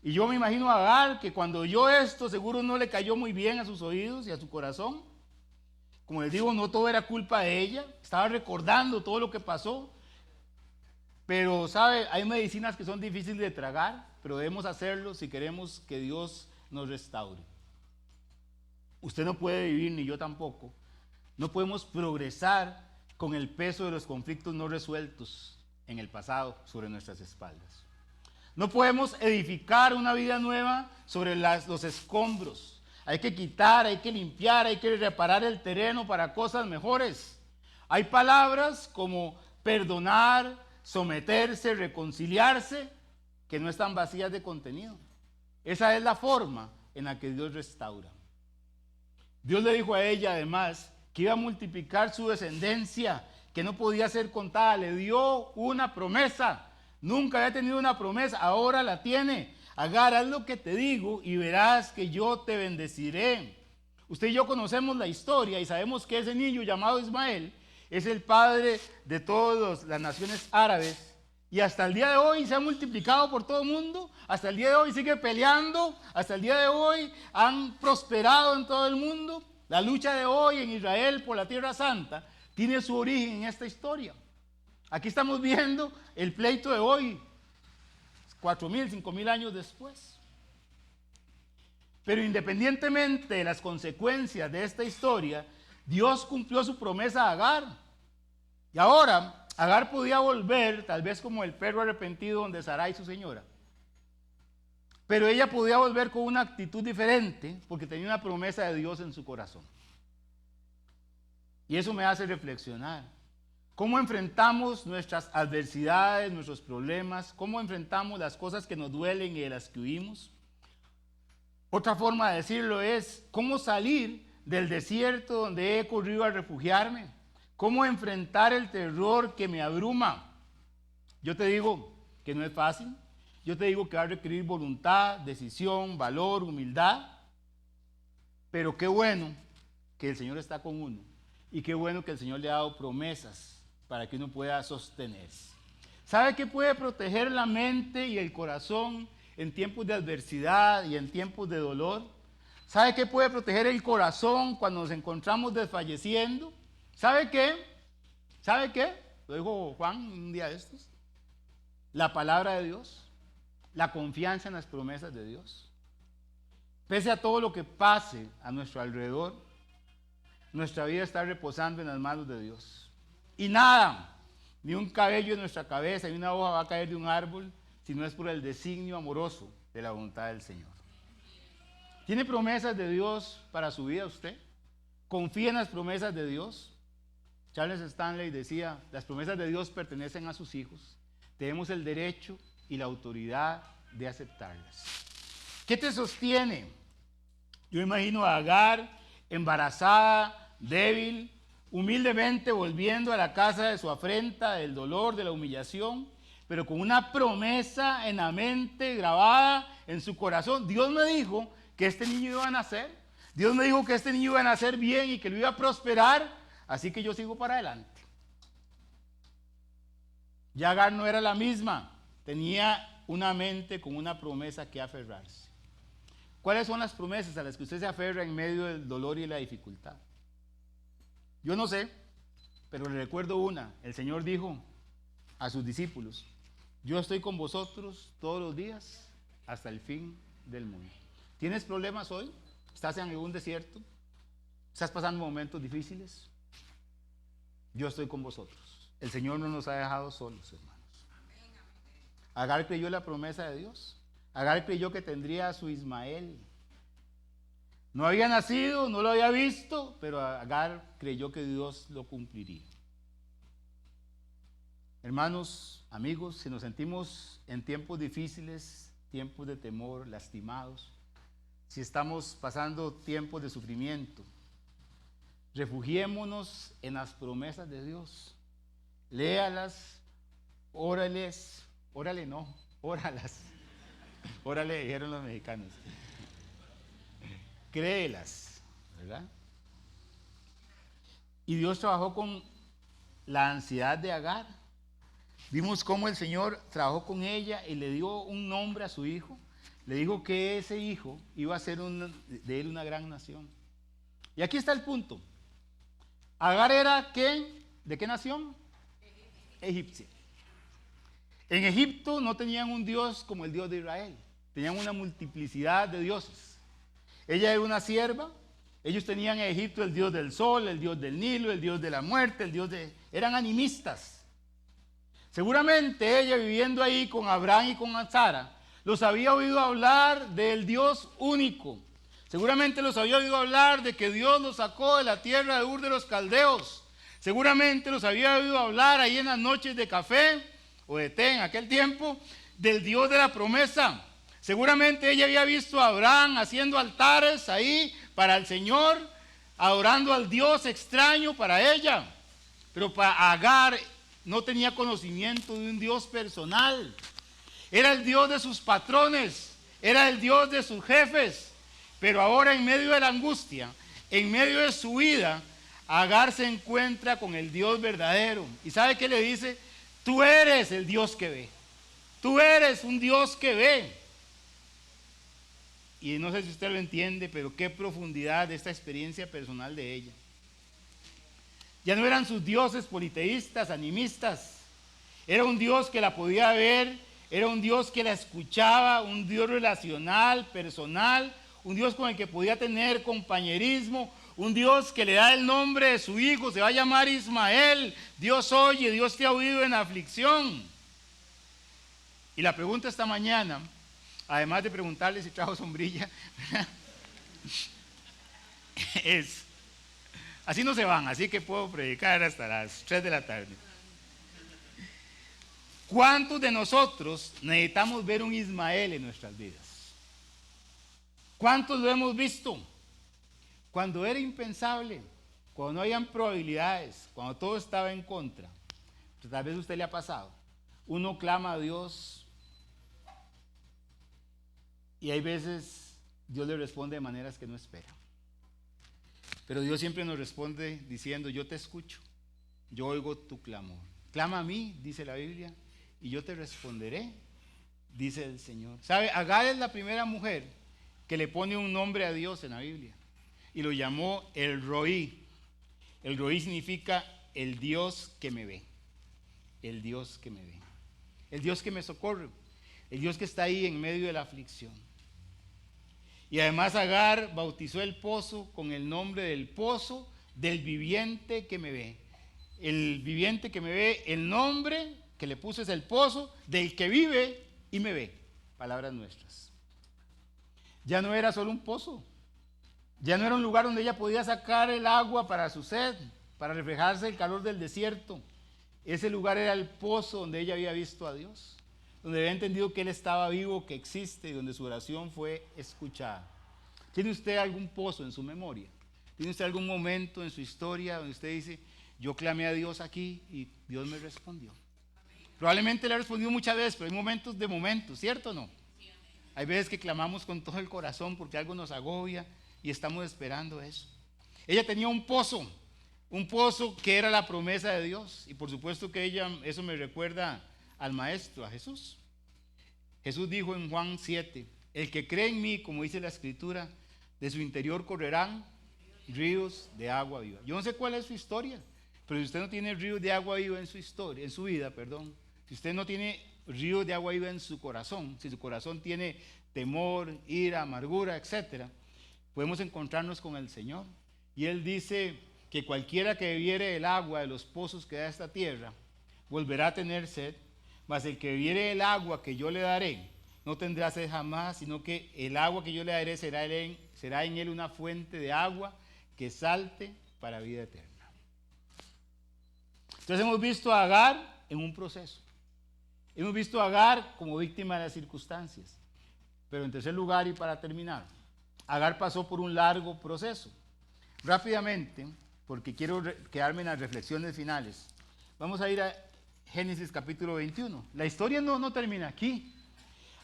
Y yo me imagino a Agar que cuando oyó esto, seguro no le cayó muy bien a sus oídos y a su corazón. Como les digo, no todo era culpa de ella. Estaba recordando todo lo que pasó. Pero, ¿sabe? Hay medicinas que son difíciles de tragar, pero debemos hacerlo si queremos que Dios nos restaure. Usted no puede vivir, ni yo tampoco. No podemos progresar con el peso de los conflictos no resueltos en el pasado sobre nuestras espaldas. No podemos edificar una vida nueva sobre los escombros. Hay que quitar, hay que limpiar, hay que reparar el terreno para cosas mejores. Hay palabras como perdonar, someterse, reconciliarse, que no están vacías de contenido. Esa es la forma en la que Dios restaura. Dios le dijo a ella además que iba a multiplicar su descendencia, que no podía ser contada. Le dio una promesa. Nunca había tenido una promesa, ahora la tiene. Agar, haz lo que te digo y verás que yo te bendeciré. Usted y yo conocemos la historia y sabemos que ese niño llamado Ismael es el padre de todas las naciones árabes y hasta el día de hoy se ha multiplicado por todo el mundo, hasta el día de hoy sigue peleando, hasta el día de hoy han prosperado en todo el mundo. La lucha de hoy en Israel por la Tierra Santa tiene su origen en esta historia. Aquí estamos viendo el pleito de hoy, 4.000, 5.000 años después. Pero independientemente de las consecuencias de esta historia, Dios cumplió su promesa a Agar. Y ahora, Agar podía volver, tal vez como el perro arrepentido donde Sarai su señora. Pero ella podía volver con una actitud diferente porque tenía una promesa de Dios en su corazón. Y eso me hace reflexionar. ¿Cómo enfrentamos nuestras adversidades, nuestros problemas? ¿Cómo enfrentamos las cosas que nos duelen y de las que huimos? Otra forma de decirlo es, ¿cómo salir del desierto donde he corrido a refugiarme? ¿Cómo enfrentar el terror que me abruma? Yo te digo que no es fácil. Yo te digo que va a requerir voluntad, decisión, valor, humildad. Pero qué bueno que el Señor está con uno. Y qué bueno que el Señor le ha dado promesas para que uno pueda sostenerse. ¿Sabe qué puede proteger la mente y el corazón en tiempos de adversidad y en tiempos de dolor? ¿Sabe qué puede proteger el corazón cuando nos encontramos desfalleciendo? ¿Sabe qué? ¿Sabe qué? Lo dijo Juan un día de estos. La palabra de Dios, la confianza en las promesas de Dios. Pese a todo lo que pase a nuestro alrededor, nuestra vida está reposando en las manos de Dios. Y nada, ni un cabello en nuestra cabeza, ni una hoja va a caer de un árbol, si no es por el designio amoroso de la voluntad del Señor. ¿Tiene promesas de Dios para su vida usted? ¿Confía en las promesas de Dios? Charles Stanley decía, las promesas de Dios pertenecen a sus hijos. Tenemos el derecho y la autoridad de aceptarlas. ¿Qué te sostiene? Yo imagino a Agar, embarazada, débil, humildemente volviendo a la casa de su afrenta, del dolor, de la humillación, pero con una promesa en la mente grabada en su corazón. Dios me dijo que este niño iba a nacer. Dios me dijo que este niño iba a nacer bien y que lo iba a prosperar, así que yo sigo para adelante. Ya Agar no era la misma, tenía una mente con una promesa que aferrarse. ¿Cuáles son las promesas a las que usted se aferra en medio del dolor y la dificultad? Yo no sé, pero le recuerdo una. El Señor dijo a sus discípulos, yo estoy con vosotros todos los días hasta el fin del mundo. ¿Tienes problemas hoy? ¿Estás en algún desierto? ¿Estás pasando momentos difíciles? Yo estoy con vosotros. El Señor no nos ha dejado solos, hermanos. Agar creyó la promesa de Dios. Agar creyó que tendría a su Ismael. No había nacido, no lo había visto, pero Agar creyó que Dios lo cumpliría. Hermanos, amigos, si nos sentimos en tiempos difíciles, tiempos de temor, lastimados, si estamos pasando tiempos de sufrimiento, refugiémonos en las promesas de Dios. Léalas, óralas, Órale, dijeron los mexicanos. Créelas, ¿verdad? Y Dios trabajó con la ansiedad de Agar. Vimos cómo el Señor trabajó con ella y le dio un nombre a su hijo. Le dijo que ese hijo iba a ser de él una gran nación. Y aquí está el punto. Agar era ¿qué? ¿De qué nación? Egipcia. En Egipto no tenían un Dios como el Dios de Israel. Tenían una multiplicidad de dioses. Ella era una sierva. Ellos tenían en Egipto el Dios del sol, el Dios del Nilo, el Dios de la muerte, el Dios de... Eran animistas. Seguramente ella viviendo ahí con Abraham y con Sara, los había oído hablar del Dios único. Seguramente los había oído hablar de que Dios los sacó de la tierra de Ur de los Caldeos. Seguramente los había oído hablar ahí en las noches de café o de té en aquel tiempo del Dios de la promesa. Seguramente ella había visto a Abraham haciendo altares ahí para el Señor, adorando al Dios extraño para ella. Pero para Agar no tenía conocimiento de un Dios personal. Era el Dios de sus patrones, era el Dios de sus jefes. Pero ahora en medio de la angustia, en medio de su vida, Agar se encuentra con el Dios verdadero. ¿Y sabe qué le dice? Tú eres el Dios que ve. Tú eres un Dios que ve. Y no sé si usted lo entiende, pero qué profundidad de esta experiencia personal de ella. Ya no eran sus dioses politeístas, animistas. Era un Dios que la podía ver, era un Dios que la escuchaba, un Dios relacional, personal, un Dios con el que podía tener compañerismo, un Dios que le da el nombre de su hijo, se va a llamar Ismael. Dios oye, Dios te ha oído en aflicción. Y la pregunta esta mañana, además de preguntarle si trajo sombrilla, es, así no se van, así que puedo predicar hasta las 3 de la tarde. ¿Cuántos de nosotros necesitamos ver un Ismael en nuestras vidas? ¿Cuántos lo hemos visto? Cuando era impensable, cuando no habían probabilidades, cuando todo estaba en contra. Pues tal vez a usted le ha pasado. Uno clama a Dios y hay veces Dios le responde de maneras que no espera. Pero Dios siempre nos responde diciendo, yo te escucho, yo oigo tu clamor. Clama a mí, dice la Biblia, y yo te responderé, dice el Señor. ¿Sabe? Agar es la primera mujer que le pone un nombre a Dios en la Biblia. Y lo llamó el Roí. El Roí significa el Dios que me ve. El Dios que me ve. El Dios que me socorre. El Dios que está ahí en medio de la aflicción. Y además Agar bautizó el pozo con el nombre del pozo del viviente que me ve. El viviente que me ve, el nombre que le puse es el pozo del que vive y me ve. Palabras nuestras. Ya no era solo un pozo. Ya no era un lugar donde ella podía sacar el agua para su sed, para reflejarse el calor del desierto. Ese lugar era el pozo donde ella había visto a Dios, donde había entendido que Él estaba vivo, que existe, y donde su oración fue escuchada. ¿Tiene usted algún pozo en su memoria? ¿Tiene usted algún momento en su historia donde usted dice, yo clamé a Dios aquí y Dios me respondió? Probablemente le ha respondido muchas veces, pero hay momentos de momentos, ¿cierto o no? Hay veces que clamamos con todo el corazón porque algo nos agobia y estamos esperando eso. Ella tenía un pozo que era la promesa de Dios. Y por supuesto que eso me recuerda al Maestro, a Jesús. Jesús dijo en Juan 7, el que cree en mí, como dice la Escritura, de su interior correrán ríos de agua viva. Yo no sé cuál es su historia, pero si usted no tiene ríos de agua viva en su historia, en su vida, perdón, si usted no tiene ríos de agua viva en su corazón, si su corazón tiene temor, ira, amargura, etcétera, podemos encontrarnos con el Señor. Y Él dice que cualquiera que bebiere el agua de los pozos que da esta tierra, volverá a tener sed, mas el que bebiere el agua que yo le daré, no tendrá sed jamás, sino que el agua que yo le daré será en él una fuente de agua que salte para vida eterna. Entonces hemos visto a Agar en un proceso. Hemos visto a Agar como víctima de las circunstancias. Pero en tercer lugar y para terminar, Agar pasó por un largo proceso. Rápidamente, porque quiero quedarme en las reflexiones finales, vamos a ir a Génesis capítulo 21. La historia no termina aquí.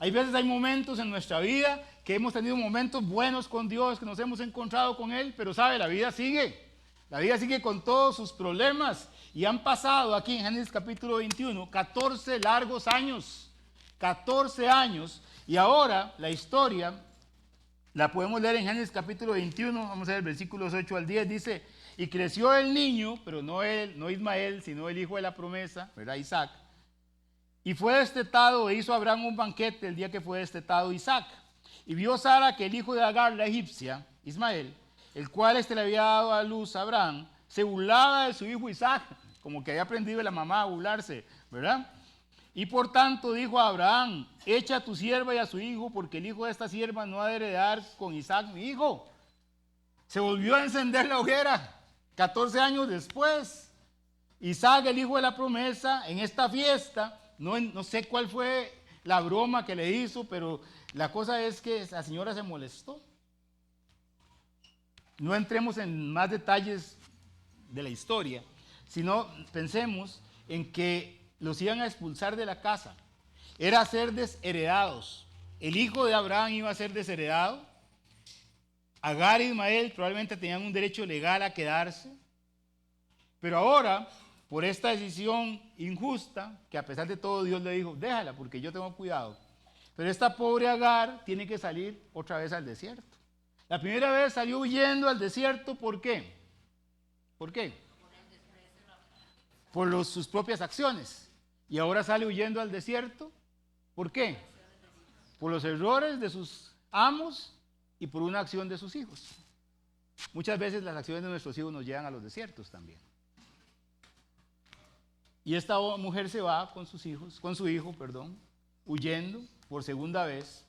Hay veces hay momentos en nuestra vida que hemos tenido momentos buenos con Dios, que nos hemos encontrado con Él, pero sabe, la vida sigue. La vida sigue con todos sus problemas. Y han pasado aquí en Génesis capítulo 21, 14 largos años. 14 años. Y ahora la historia la podemos leer en Génesis capítulo 21, vamos a ver versículos 8 al 10, dice, y creció el niño, pero no él, no Ismael, sino el hijo de la promesa, ¿verdad? Isaac. Y fue destetado e hizo a Abraham un banquete el día que fue destetado Isaac. Y vio Sara que el hijo de Agar, la egipcia, Ismael, el cual le había dado a luz a Abraham, se burlaba de su hijo Isaac, como que había aprendido de la mamá a burlarse, ¿verdad? Y por tanto dijo a Abraham, echa a tu sierva y a su hijo, porque el hijo de esta sierva no ha de heredar con Isaac mi hijo. Se volvió a encender la hoguera, 14 años después. Isaac, el hijo de la promesa, en esta fiesta, no sé cuál fue la broma que le hizo, pero la cosa es que la señora se molestó. No entremos en más detalles de la historia, sino pensemos en que los iban a expulsar de la casa. Era ser desheredados. El hijo de Abraham iba a ser desheredado. Agar y Ismael probablemente tenían un derecho legal a quedarse. Pero ahora, por esta decisión injusta, que a pesar de todo Dios le dijo, déjala porque yo tengo cuidado. Pero esta pobre Agar tiene que salir otra vez al desierto. La primera vez salió huyendo al desierto, ¿por qué? ¿Por qué? Por sus propias acciones. Y ahora sale huyendo al desierto, ¿por qué? Por los errores de sus amos y por una acción de sus hijos. Muchas veces las acciones de nuestros hijos nos llevan a los desiertos también. Y esta mujer se va con sus hijos, con su hijo, huyendo por segunda vez.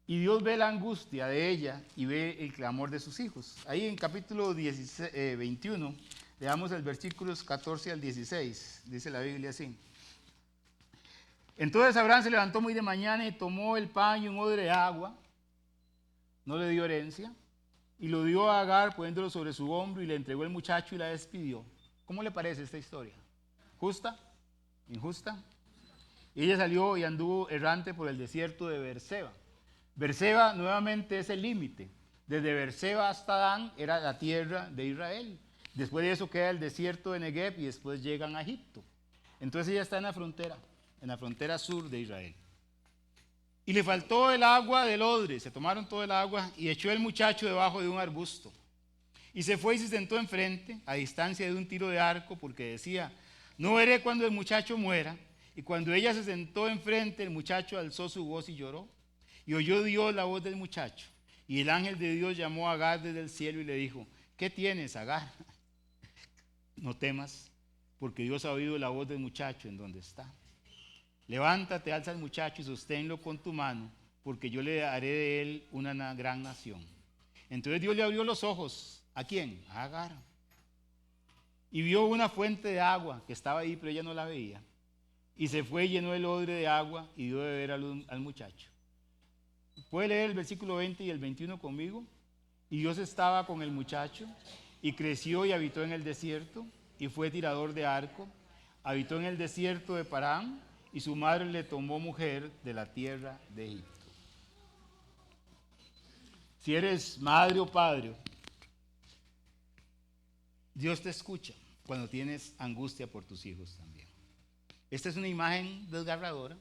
Y Dios ve la angustia de ella y ve el clamor de sus hijos. Ahí en capítulo 21, leamos el versículos 14 al 16, dice la Biblia así. Entonces Abraham se levantó muy de mañana y tomó el pan y un odre de agua, no le dio herencia, y lo dio a Agar poniéndolo sobre su hombro y le entregó el muchacho y la despidió. ¿Cómo le parece esta historia? ¿Justa? ¿Injusta? Y ella salió y anduvo errante por el desierto de Beerseba. Beerseba nuevamente es el límite. Desde Beerseba hasta Dan era la tierra de Israel. Después de eso queda el desierto de Negev y después llegan a Egipto. Entonces ella está en la frontera sur de Israel. Y le faltó el agua del odre, se tomaron todo el agua y echó el muchacho debajo de un arbusto. Y se fue y se sentó enfrente, a distancia de un tiro de arco, porque decía, no veré cuando el muchacho muera. Y cuando ella se sentó enfrente, el muchacho alzó su voz y lloró. Y oyó Dios la voz del muchacho. Y el ángel de Dios llamó a Agar desde el cielo y le dijo, ¿qué tienes, Agar? No temas, porque Dios ha oído la voz del muchacho en donde está. Levántate, alza al muchacho y sosténlo con tu mano, porque yo le haré de él una gran nación. Entonces Dios le abrió los ojos. ¿A quién? A Agar. Y vio una fuente de agua que estaba ahí, pero ella no la veía. Y se fue y llenó el odre de agua y dio de beber al muchacho. ¿Puede leer el versículo 20 y el 21 conmigo? Y Dios estaba con el muchacho y creció y habitó en el desierto y fue tirador de arco. Habitó en el desierto de Parán y su madre le tomó mujer de la tierra de Egipto. Si eres madre o padre, Dios te escucha cuando tienes angustia por tus hijos también. Esta es una imagen desgarradora.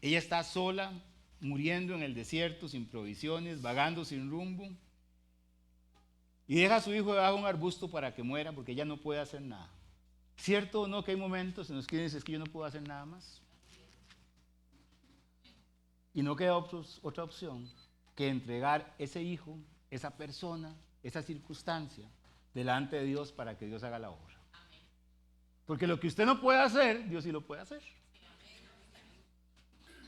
Ella está sola, muriendo en el desierto, sin provisiones, vagando sin rumbo. Y deja a su hijo debajo de un arbusto para que muera, porque ella no puede hacer nada. ¿Cierto o no que hay momentos en los que dices, es que yo no puedo hacer nada más? Y no queda otra opción que entregar ese hijo, esa persona, esa circunstancia, delante de Dios para que Dios haga la obra. Porque lo que usted no puede hacer, Dios sí lo puede hacer.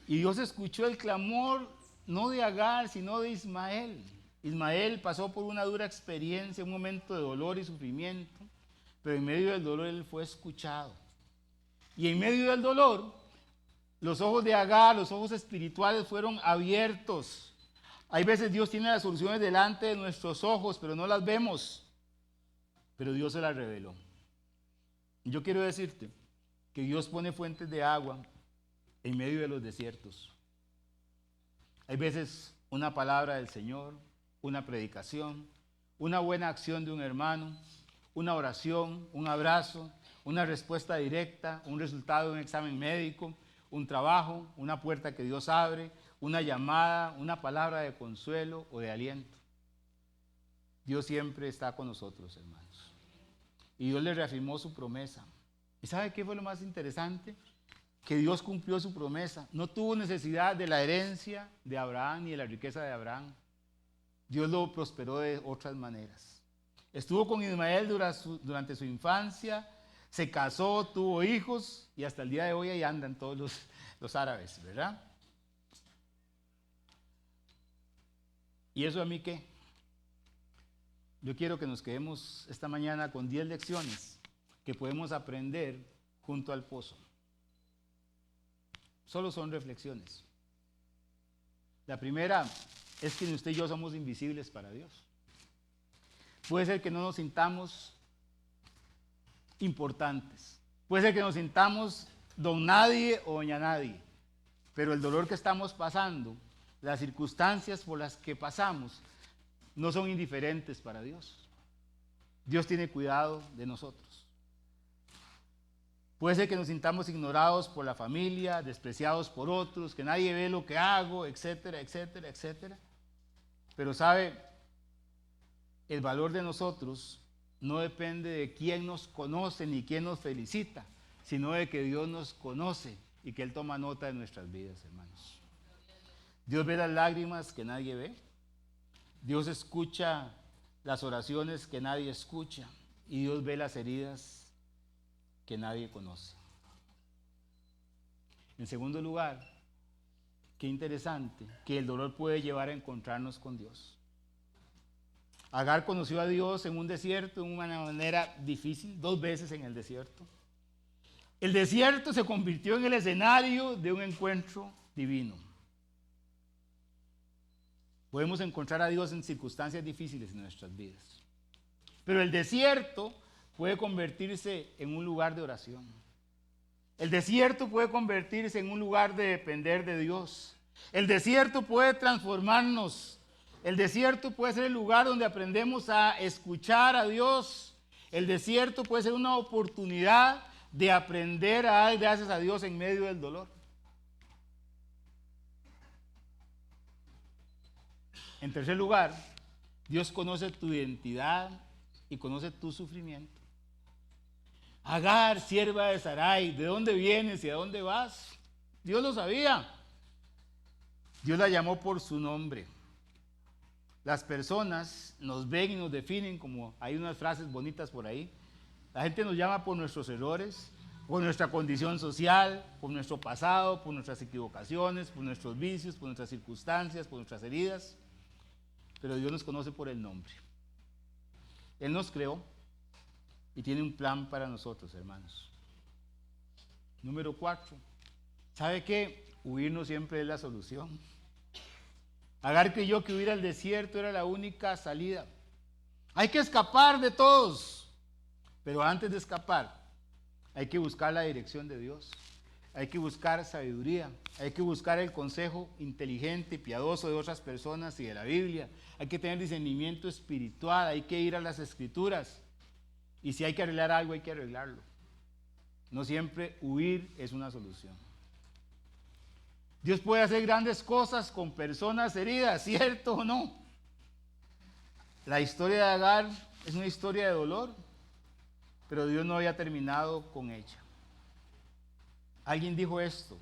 Y Dios escuchó el clamor no de Agar, sino de Ismael. Ismael pasó por una dura experiencia, un momento de dolor y sufrimiento, pero en medio del dolor él fue escuchado. Y en medio del dolor, los ojos de Agar, los ojos espirituales fueron abiertos. Hay veces Dios tiene las soluciones delante de nuestros ojos, pero no las vemos. Pero Dios se las reveló. Yo quiero decirte que Dios pone fuentes de agua en medio de los desiertos. Hay veces una palabra del Señor, una predicación, una buena acción de un hermano, una oración, un abrazo, una respuesta directa, un resultado de un examen médico, un trabajo, una puerta que Dios abre, una llamada, una palabra de consuelo o de aliento. Dios siempre está con nosotros, hermanos. Y Dios le reafirmó su promesa. ¿Y sabe qué fue lo más interesante? Que Dios cumplió su promesa. No tuvo necesidad de la herencia de Abraham ni de la riqueza de Abraham. Dios lo prosperó de otras maneras. Estuvo con Ismael durante su infancia, se casó, tuvo hijos y hasta el día de hoy ahí andan todos los árabes, ¿verdad? ¿Y eso a mí qué? Yo quiero que nos quedemos esta mañana con 10 lecciones que podemos aprender junto al pozo. Solo son reflexiones. La primera es que usted y yo somos invisibles para Dios. Puede ser que no nos sintamos importantes. Puede ser que nos sintamos don nadie o doña nadie. Pero el dolor que estamos pasando, las circunstancias por las que pasamos, no son indiferentes para Dios. Dios tiene cuidado de nosotros. Puede ser que nos sintamos ignorados por la familia, despreciados por otros, que nadie ve lo que hago, etcétera, etcétera, etcétera. Pero sabe, el valor de nosotros no depende de quién nos conoce ni quién nos felicita, sino de que Dios nos conoce y que Él toma nota de nuestras vidas, hermanos. Dios ve las lágrimas que nadie ve. Dios escucha las oraciones que nadie escucha. Y Dios ve las heridas que nadie conoce. En segundo lugar, qué interesante que el dolor puede llevar a encontrarnos con Dios. Agar conoció a Dios en un desierto de una manera difícil, 2 veces en el desierto. El desierto se convirtió en el escenario de un encuentro divino. Podemos encontrar a Dios en circunstancias difíciles en nuestras vidas. Pero el desierto puede convertirse en un lugar de oración. El desierto puede convertirse en un lugar de depender de Dios. El desierto puede transformarnos. El desierto puede ser el lugar donde aprendemos a escuchar a Dios. El desierto puede ser una oportunidad de aprender a dar gracias a Dios en medio del dolor. En tercer lugar, Dios conoce tu identidad y conoce tu sufrimiento. Agar, sierva de Sarai, ¿de dónde vienes y a dónde vas? Dios lo sabía. Dios la llamó por su nombre. Las personas nos ven y nos definen, como hay unas frases bonitas por ahí. La gente nos llama por nuestros errores, por nuestra condición social, por nuestro pasado, por nuestras equivocaciones, por nuestros vicios, por nuestras circunstancias, por nuestras heridas. Pero Dios nos conoce por el nombre. Él nos creó y tiene un plan para nosotros, hermanos. Número 4. ¿Sabe qué? Huir no siempre es la solución. Agar creyó que huir al desierto era la única salida. Hay que escapar de todos. Pero antes de escapar, hay que buscar la dirección de Dios. Hay que buscar sabiduría. Hay que buscar el consejo inteligente y piadoso de otras personas y de la Biblia. Hay que tener discernimiento espiritual. Hay que ir a las Escrituras. Y si hay que arreglar algo, hay que arreglarlo. No siempre huir es una solución. Dios puede hacer grandes cosas con personas heridas, ¿cierto o no? La historia de Agar es una historia de dolor, pero Dios no había terminado con ella. Alguien dijo esto: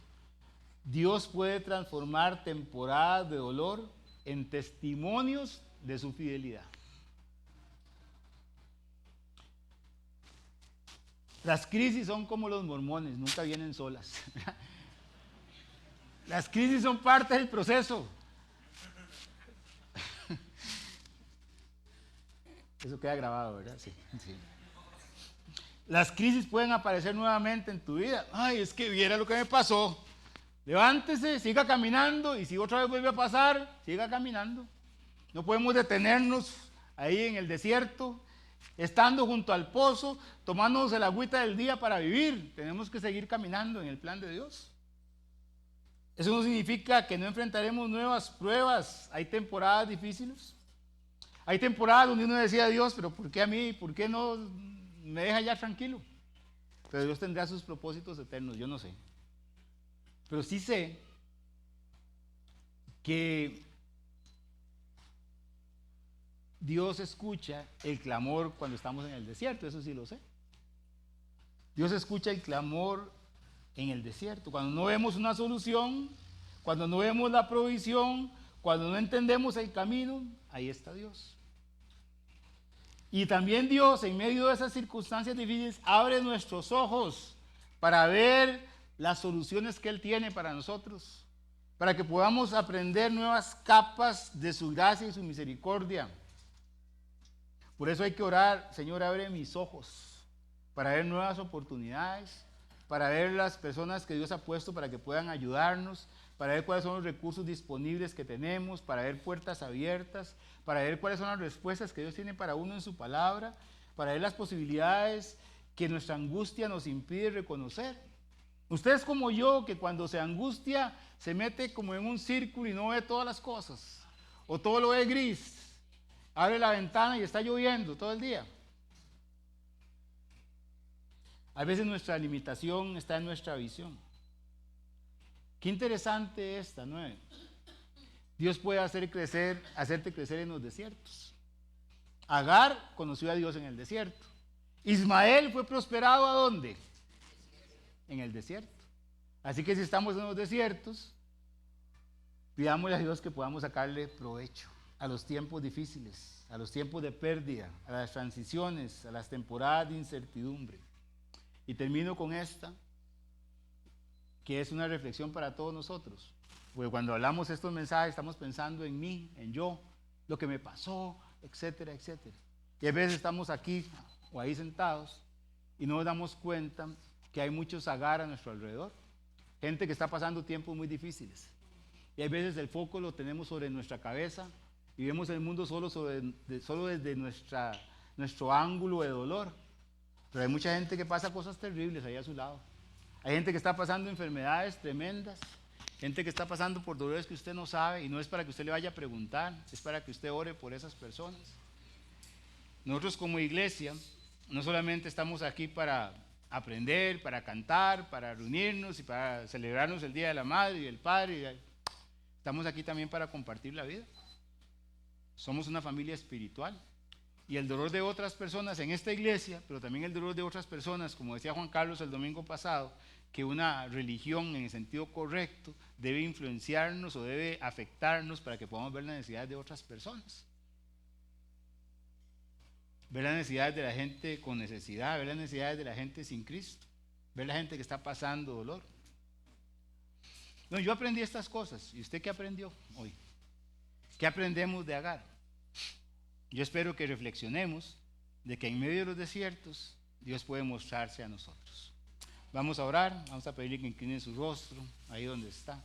Dios puede transformar temporadas de dolor en testimonios de su fidelidad. Las crisis son como los mormones, nunca vienen solas. Las crisis son parte del proceso. Eso queda grabado, ¿verdad? Sí. Las crisis pueden aparecer nuevamente en tu vida. Ay, es que viera lo que me pasó. Levántese, siga caminando, y si otra vez vuelve a pasar, siga caminando. No podemos detenernos ahí en el desierto estando junto al pozo, tomándonos el agüita del día para vivir. Tenemos que seguir caminando en el plan de Dios. Eso no significa que no enfrentaremos nuevas pruebas. Hay temporadas difíciles. Hay temporadas donde uno decía a Dios, pero ¿por qué a mí? ¿Por qué no me deja ya tranquilo? Pero Dios tendrá sus propósitos eternos, yo no sé. Pero sí sé que Dios escucha el clamor cuando estamos en el desierto, eso sí lo sé. Dios escucha el clamor en el desierto, cuando no vemos una solución, cuando no vemos la provisión, cuando no entendemos el camino, ahí está Dios. Y también Dios, en medio de esas circunstancias difíciles, abre nuestros ojos para ver las soluciones que Él tiene para nosotros, para que podamos aprender nuevas capas de su gracia y su misericordia. Por eso hay que orar: Señor, abre mis ojos para ver nuevas oportunidades, para ver las personas que Dios ha puesto para que puedan ayudarnos, para ver cuáles son los recursos disponibles que tenemos, para ver puertas abiertas, para ver cuáles son las respuestas que Dios tiene para uno en su palabra, para ver las posibilidades que nuestra angustia nos impide reconocer. Usted es como yo, que cuando se angustia se mete como en un círculo y no ve todas las cosas, o todo lo ve gris. Abre la ventana y está lloviendo todo el día. A veces nuestra limitación está en nuestra visión. Qué interesante esta 9. Dios puede hacerte crecer en los desiertos. Agar conoció a Dios en el desierto. Ismael fue prosperado ¿a dónde? En el desierto. Así que si estamos en los desiertos, pidámosle a Dios que podamos sacarle provecho a los tiempos difíciles, a los tiempos de pérdida, a las transiciones, a las temporadas de incertidumbre. Y termino con esta, que es una reflexión para todos nosotros. Porque cuando hablamos estos mensajes estamos pensando en mí, en yo, lo que me pasó, etcétera, etcétera. Y a veces estamos aquí o ahí sentados y no nos damos cuenta que hay muchos Agar a nuestro alrededor. Gente que está pasando tiempos muy difíciles. Y hay veces el foco lo tenemos sobre nuestra cabeza y vemos el mundo solo desde nuestro ángulo de dolor. Pero hay mucha gente que pasa cosas terribles ahí a su lado. Hay gente que está pasando enfermedades tremendas, gente que está pasando por dolores que usted no sabe, y no es para que usted le vaya a preguntar, es para que usted ore por esas personas. Nosotros como iglesia no solamente estamos aquí para aprender, para cantar, para reunirnos y para celebrarnos el Día de la Madre y del Padre, estamos aquí también para compartir la vida. Somos una familia espiritual. Y el dolor de otras personas en esta iglesia, pero también el dolor de otras personas, como decía Juan Carlos el domingo pasado, que una religión en el sentido correcto debe influenciarnos o debe afectarnos para que podamos ver las necesidades de otras personas. Ver las necesidades de la gente con necesidad, ver las necesidades de la gente sin Cristo, ver la gente que está pasando dolor. No, yo aprendí estas cosas. ¿Y usted qué aprendió hoy? ¿Qué aprendemos de Agar? Yo espero que reflexionemos de que en medio de los desiertos Dios puede mostrarse a nosotros. Vamos a orar, vamos a pedirle que incline su rostro ahí donde está.